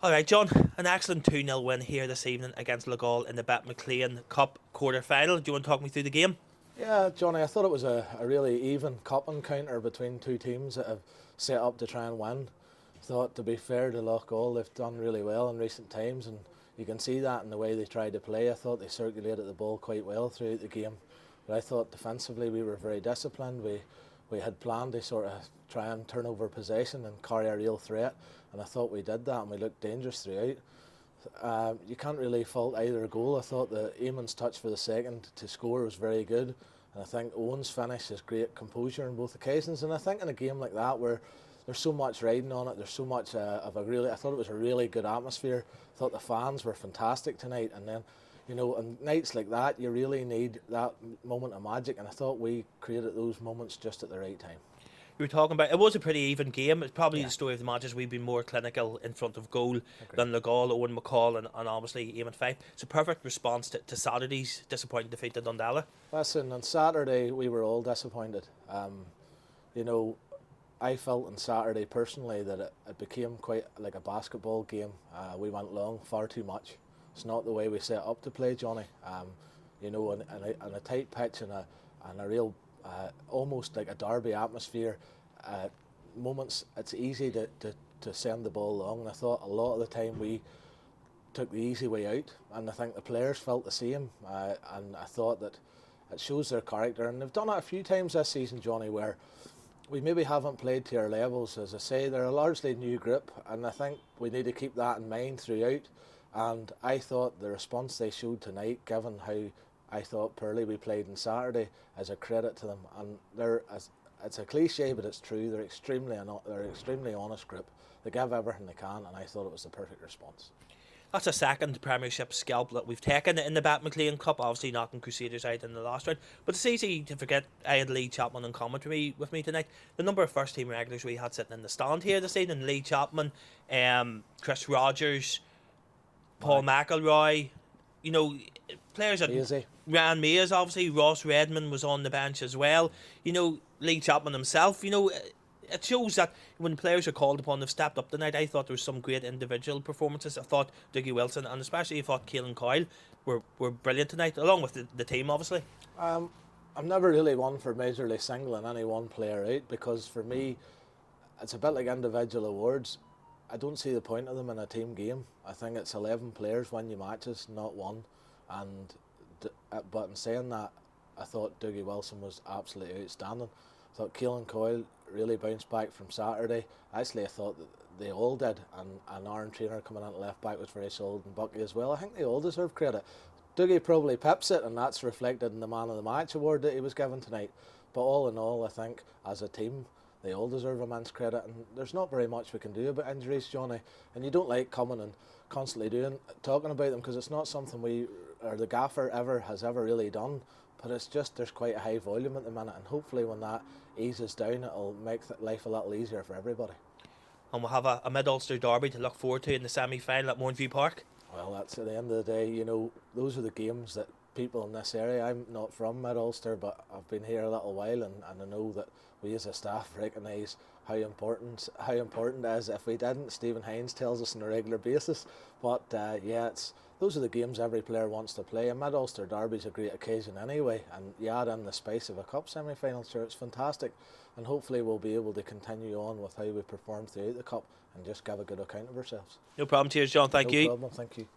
Alright, John, an excellent 2-0 win here this evening against Loughgall in the Bet McLean Cup quarter final. Do you want to talk me through the game? Yeah, Johnny, I thought it was a really even cup encounter between two teams that have set up to try and win. I thought, to be fair to Loughgall, they've done really well in recent times, and you can see that in the way they tried to play. I thought they circulated the ball quite well throughout the game, but I thought defensively we were very disciplined. We had planned to sort of try and turn over possession and carry a real threat, and I thought we did that, and we looked dangerous throughout. You can't really fault either goal. I thought the Eamon's touch for the second to score was very good, and I think Owen's finish is great composure on both occasions. And I think in a game like that where there's so much riding on it, there's so much of a really, I thought it was a really good atmosphere. I thought the fans were fantastic tonight, and then, you know, on nights like that you really need that moment of magic, and I thought we created those moments just at the right time. You were talking about, it was a pretty even game. It's probably the story of the match is we've been more clinical in front of goal than Loughgall, Owen McCall and obviously Eamon Fife. It's a perfect response to Saturday's disappointing defeat to Dundalk. Listen, on Saturday we were all disappointed. You know, I felt on Saturday personally that it became quite like a basketball game. We went long far too much. It's not the way we set up to play, Johnny. You know, on a tight pitch and a real almost like a derby atmosphere, moments it's easy to send the ball long, and I thought a lot of the time we took the easy way out, and I think the players felt the same, and I thought that it shows their character, and they've done it a few times this season, Johnny, where we maybe haven't played to our levels. As I say, they're a largely new group, and I think we need to keep that in mind throughout. And I thought the response they showed tonight, given how I thought poorly we played on Saturday, is a credit to them. And it's a cliche, but it's true. They're extremely honest group. They give everything they can, and I thought it was the perfect response. That's a second Premiership scalp that we've taken in the Bet McLean Cup, obviously knocking Crusaders out in the last round. But it's easy to forget I had Lee Chapman on commentary with me tonight. The number of first team regulars we had sitting in the stand here this evening: Lee Chapman, Chris Rogers, Paul McElroy, you know, players that Ryan Mayes, obviously Ross Redmond was on the bench as well. You know, Lee Chapman himself, you know, it shows that when players are called upon, they've stepped up tonight. I thought there was some great individual performances. I thought Dougie Wilson and especially I thought Keelan Coyle were brilliant tonight, along with the team, obviously. I'm never really one for majorly singling any one player out, because for me, it's a bit like individual awards. I don't see the point of them in a team game. I think it's 11 players win your matches, not one. And but in saying that, I thought Dougie Wilson was absolutely outstanding. I thought Keelan Coyle really bounced back from Saturday. Actually, I thought that they all did, and Aaron Trainer coming in at left back was very solid, and Bucky as well. I think they all deserve credit. Dougie probably pips it, and that's reflected in the Man of the Match award that he was given tonight. But all in all, I think as a team, they all deserve immense credit, and there's not very much we can do about injuries, Johnny. And you don't like coming and constantly talking about them, because it's not something we or the gaffer has ever really done. But it's just there's quite a high volume at the minute, and hopefully when that eases down, it'll make life a little easier for everybody. And we'll have a mid-Ulster derby to look forward to in the semi-final at Mornview Park. Well, that's at the end of the day, you know, those are the games that people in this area, I'm not from mid-Ulster, but I've been here a little while, and I know that we as a staff recognise how important it is. If we didn't, Stephen Hines tells us on a regular basis. But yeah, those are the games every player wants to play. A mid-Ulster derby is a great occasion anyway, and you add in the spice of a cup semi-final, sure, it's fantastic. And hopefully we'll be able to continue on with how we perform throughout the cup and just give a good account of ourselves. No problem. Cheers, John. Thank you. No problem. Thank you.